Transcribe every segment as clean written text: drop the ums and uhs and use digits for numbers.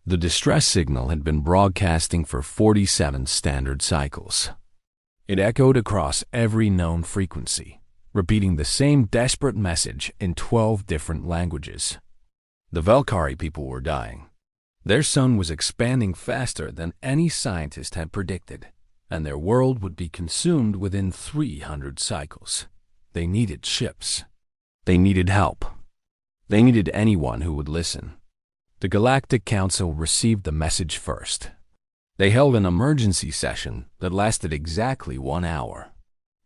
The distress signal had been broadcasting for 47 standard cycles. It echoed across every known frequency, repeating the same desperate message in 12 different languages. The Valkyrie people were dying. Their sun was expanding faster than any scientist had predicted, and their world would be consumed within 300 cycles. They needed ships. They needed help. They needed anyone who would listen. The Galactic Council received the message first. They held an emergency session that lasted exactly 1 hour.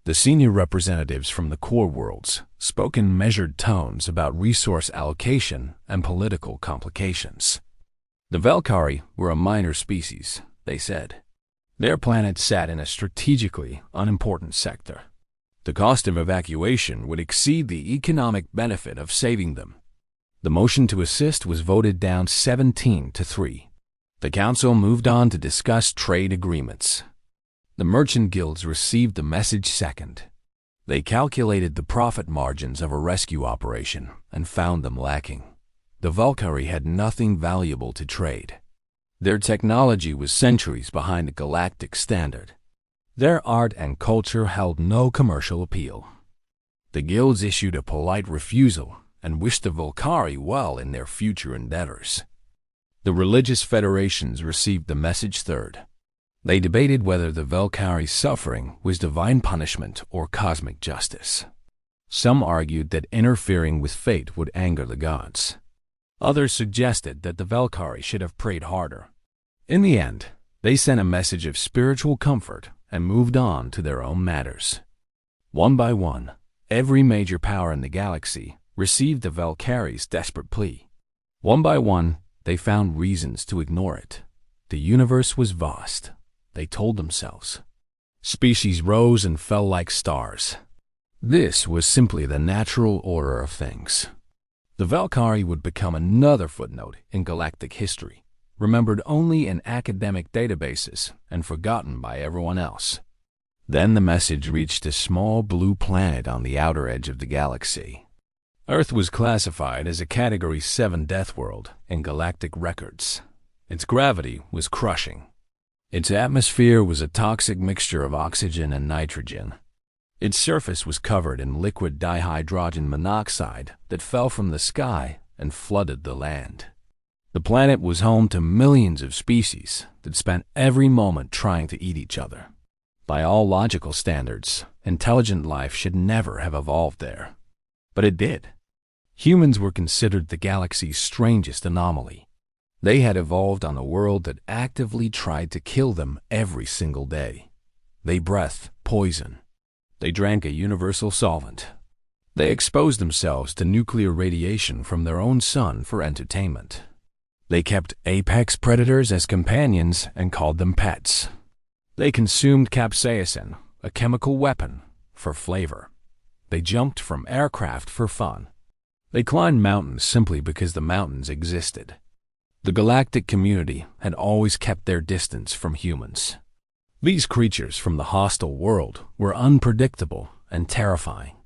The senior representatives from the core worlds spoke in measured tones about resource allocation and political complications. The Valkyrie were a minor species, they said. Their planet sat in a strategically unimportant sector. The cost of evacuation would exceed the economic benefit of saving them. The motion to assist was voted down 17-3. The council moved on to discuss trade agreements. The merchant guilds received the message second. They calculated the profit margins of a rescue operation and found them lacking. The Valkyrie had nothing valuable to trade. Their technology was centuries behind the galactic standard. Their art and culture held no commercial appeal. The guilds issued a polite refusal and wished the Valkyrie well in their future endeavors. The religious federations received the message third. They debated whether the Valkyrie's suffering was divine punishment or cosmic justice. Some argued that interfering with fate would anger the gods. Others suggested that the Valkyrie should have prayed harder. In the end, they sent a message of spiritual comfort and moved on to their own matters. One by one, every major power in the galaxy received the Valkyrie's desperate plea. One by one, they found reasons to ignore it. The universe was vast, they told themselves. Species rose and fell like stars. This was simply the natural order of things. The Valkyrie would become another footnote in galactic history, remembered only in academic databases and forgotten by everyone else. Then the message reached a small blue planet on the outer edge of the galaxy. Earth was classified as a Category 7 death world in galactic records. Its gravity was crushing. Its atmosphere was a toxic mixture of oxygen and nitrogen. Its surface was covered in liquid dihydrogen monoxide that fell from the sky and flooded the land. The planet was home to millions of species that spent every moment trying to eat each other. By all logical standards, intelligent life should never have evolved there. But it did. Humans were considered the galaxy's strangest anomaly. They had evolved on a world that actively tried to kill them every single day. They breathed poison. They drank a universal solvent. They exposed themselves to nuclear radiation from their own sun for entertainment. They kept apex predators as companions and called them pets. They consumed capsaicin, a chemical weapon, for flavor. They jumped from aircraft for fun. They climbed mountains simply because the mountains existed. The galactic community had always kept their distance from humans. These creatures from the hostile world were unpredictable and terrifying.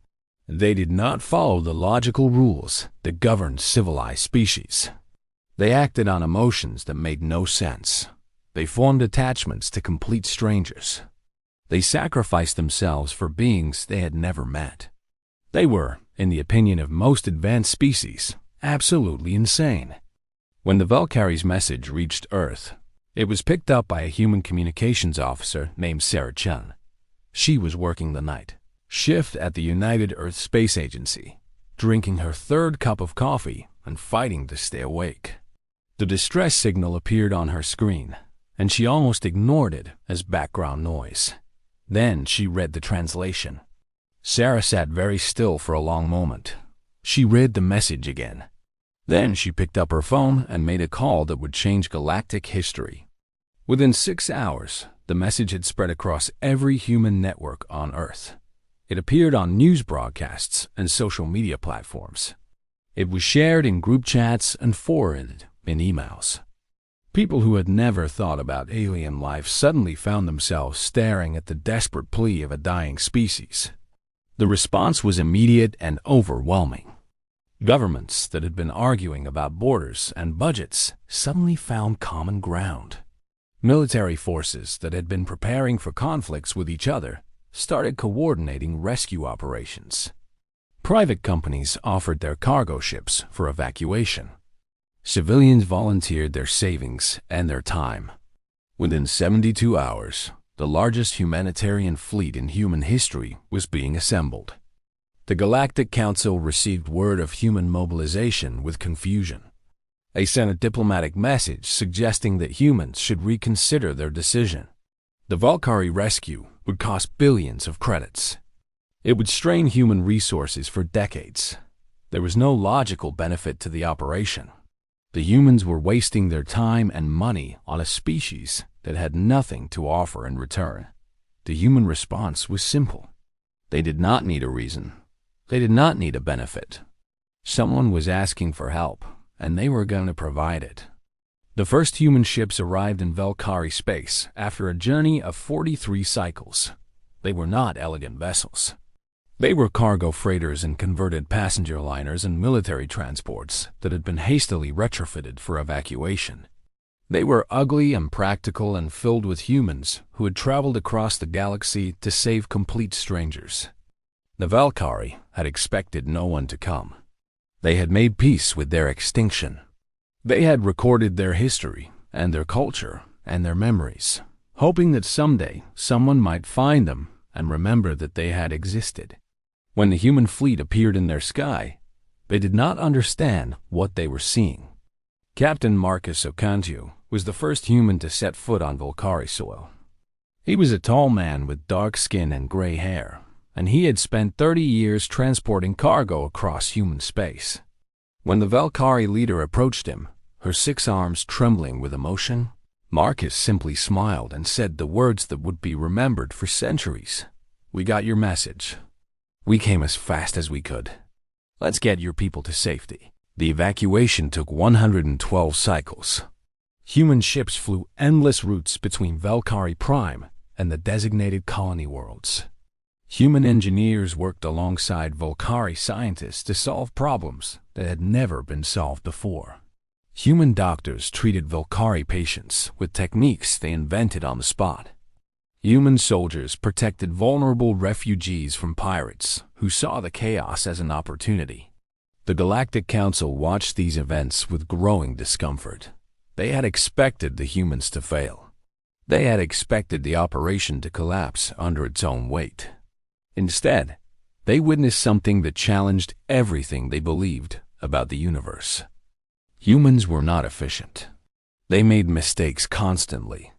They did not follow the logical rules that governed civilized species. They acted on emotions that made no sense. They formed attachments to complete strangers. They sacrificed themselves for beings they had never met. They were, in the opinion of most advanced species, absolutely insane. When the Valkyrie's message reached Earth, it was picked up by a human communications officer named Sarah Chun. She was working the night shift at the United Earth Space Agency, drinking her third cup of coffee and fighting to stay awake. The distress signal appeared on her screen, and she almost ignored it as background noise. Then she read the translation. Sarah sat very still for a long moment. She read the message again. Then she picked up her phone and made a call that would change galactic history. Within 6 hours, the message had spread across every human network on Earth. It appeared on news broadcasts and social media platforms. It was shared in group chats and forwarded in emails. People who had never thought about alien life suddenly found themselves staring at the desperate plea of a dying species. The response was immediate and overwhelming. Governments that had been arguing about borders and budgets suddenly found common ground. Military forces that had been preparing for conflicts with each other started coordinating rescue operations. Private companies offered their cargo ships for evacuation. Civilians volunteered their savings and their time. Within 72 hours, the largest humanitarian fleet in human history was being assembled. The Galactic Council received word of human mobilization with confusion. They sent a diplomatic message suggesting that humans should reconsider their decision. The Valkyrie rescue would cost billions of credits. It would strain human resources for decades. There was no logical benefit to the operation. The humans were wasting their time and money on a species that had nothing to offer in return. The human response was simple. They did not need a reason. They did not need a benefit. Someone was asking for help, and they were going to provide it. The first human ships arrived in Valkyrie space after a journey of 43 cycles. They were not elegant vessels. They were cargo freighters and converted passenger liners and military transports that had been hastily retrofitted for evacuation. They were ugly, impractical, and filled with humans who had traveled across the galaxy to save complete strangers. The Valkyrie had expected no one to come. They had made peace with their extinction. They had recorded their history and their culture and their memories, hoping that someday someone might find them and remember that they had existed. When the human fleet appeared in their sky, they did not understand what they were seeing. Captain Marcus Ocantio was the first human to set foot on Valkyrie soil. He was a tall man with dark skin and gray hair, and he had spent 30 years transporting cargo across human space. When the Valkyrie leader approached him, her 6 arms trembling with emotion, Marcus simply smiled and said the words that would be remembered for centuries. "We got your message. We came as fast as we could. Let's get your people to safety." The evacuation took 112 cycles. Human ships flew endless routes between Valkyrie Prime and the designated colony worlds. Human engineers worked alongside Valkyrie scientists to solve problems that had never been solved before. Human doctors treated Valkyrie patients with techniques they invented on the spot. Human soldiers protected vulnerable refugees from pirates who saw the chaos as an opportunity. The Galactic Council watched these events with growing discomfort. They had expected the humans to fail. They had expected the operation to collapse under its own weight. Instead, they witnessed something that challenged everything they believed about the universe. Humans were not efficient. They made mistakes constantly.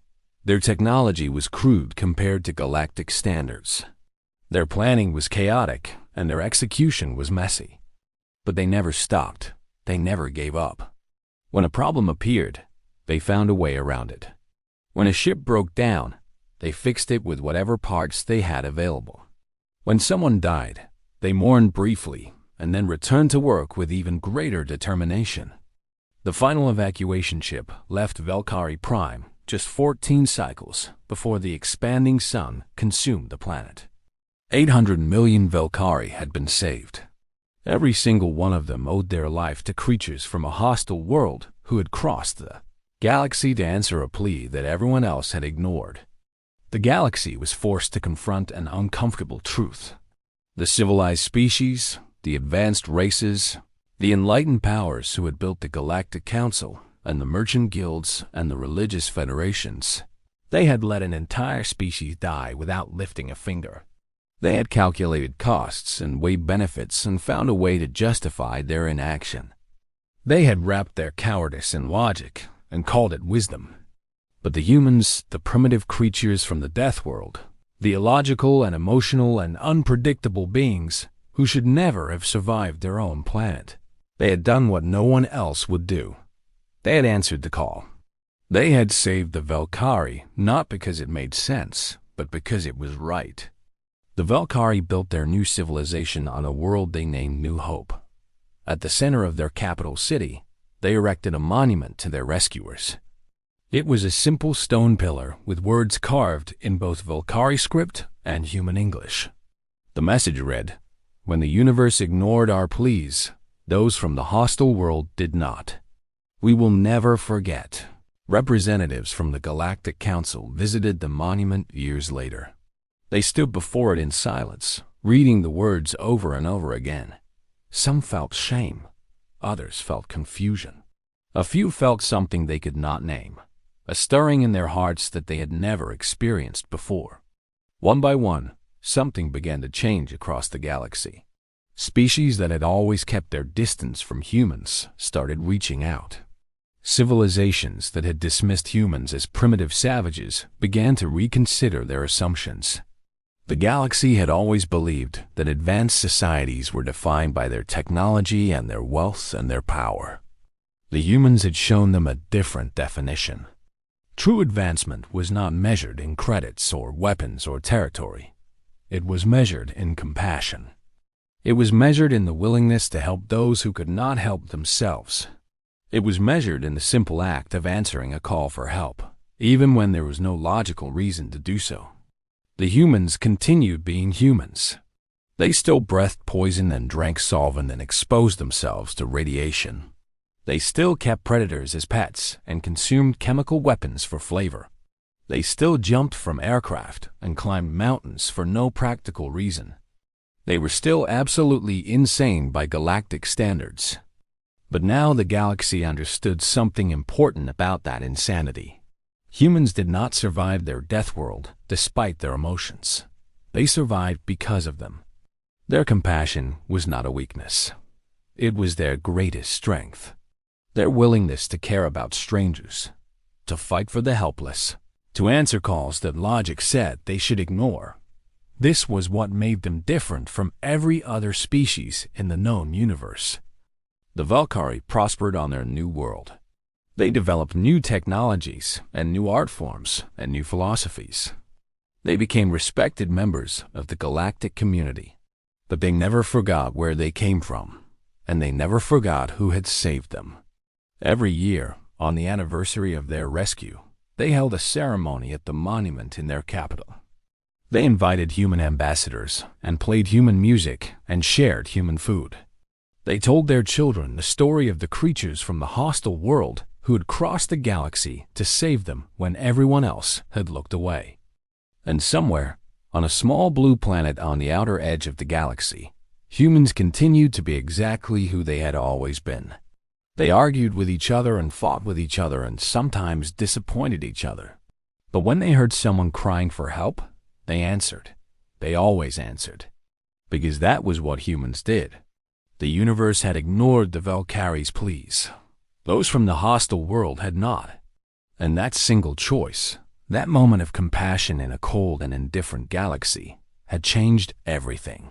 Their technology was crude compared to galactic standards. Their planning was chaotic, and their execution was messy. But they never stopped. They never gave up. When a problem appeared, they found a way around it. When a ship broke down, they fixed it with whatever parts they had available. When someone died, they mourned briefly and then returned to work with even greater determination. The final evacuation ship left Valkyrie Prime just 14 cycles before the expanding sun consumed the planet. 800 million Valkyrie had been saved. Every single one of them owed their life to creatures from a hostile world who had crossed the galaxy to answer a plea that everyone else had ignored. The galaxy was forced to confront an uncomfortable truth. The civilized species, the advanced races, the enlightened powers who had built the Galactic Council and the merchant guilds and the religious federations, they had let an entire species die without lifting a finger. They had calculated costs and weighed benefits and found a way to justify their inaction. They had wrapped their cowardice in logic and called it wisdom. But the humans, the primitive creatures from the death world, the illogical and emotional and unpredictable beings who should never have survived their own planet, they had done what no one else would do. They had answered the call. They had saved the Valkyrie not because it made sense, but because it was right. The Valkyrie built their new civilization on a world they named New Hope. At the center of their capital city, they erected a monument to their rescuers. It was a simple stone pillar with words carved in both Valkyrie script and human English. The message read, "When the universe ignored our pleas, Those from the hostile world did not. We will never forget. Representatives from the Galactic Council visited the monument years later. They stood before it in silence, reading the words over and over again. Some felt shame. Others felt confusion. A few felt something they could not name, a stirring in their hearts that they had never experienced before. One by one, something began to change across the galaxy. Species that had always kept their distance from humans started reaching out. Civilizations that had dismissed humans as primitive savages began to reconsider their assumptions. The galaxy had always believed that advanced societies were defined by their technology and their wealth and their power. The humans had shown them a different definition. True advancement was not measured in credits or weapons or territory. It was measured in compassion. It was measured in the willingness to help those who could not help themselves. It was measured in the simple act of answering a call for help, even when there was no logical reason to do so. The humans continued being humans. They still breathed poison and drank solvent and exposed themselves to radiation. They still kept predators as pets and consumed chemical weapons for flavor. They still jumped from aircraft and climbed mountains for no practical reason. They were still absolutely insane by galactic standards. But now the galaxy understood something important about that insanity. Humans did not survive their death world despite their emotions. They survived because of them. Their compassion was not a weakness. It was their greatest strength. Their willingness to care about strangers, to fight for the helpless, to answer calls that logic said they should ignore. This was what made them different from every other species in the known universe. The Valkyrie prospered on their new world. They developed new technologies and new art forms and new philosophies. They became respected members of the galactic community. But they never forgot where they came from, and they never forgot who had saved them. Every year, on the anniversary of their rescue, they held a ceremony at the monument in their capital. They invited human ambassadors and played human music and shared human food. They told their children the story of the creatures from the hostile world who had crossed the galaxy to save them when everyone else had looked away. And somewhere, on a small blue planet on the outer edge of the galaxy, humans continued to be exactly who they had always been. They argued with each other and fought with each other and sometimes disappointed each other. But when they heard someone crying for help, they answered. They always answered. Because that was what humans did. The universe had ignored the Valkyrie's pleas. Those from the hostile world had not. And that single choice, that moment of compassion in a cold and indifferent galaxy, had changed everything.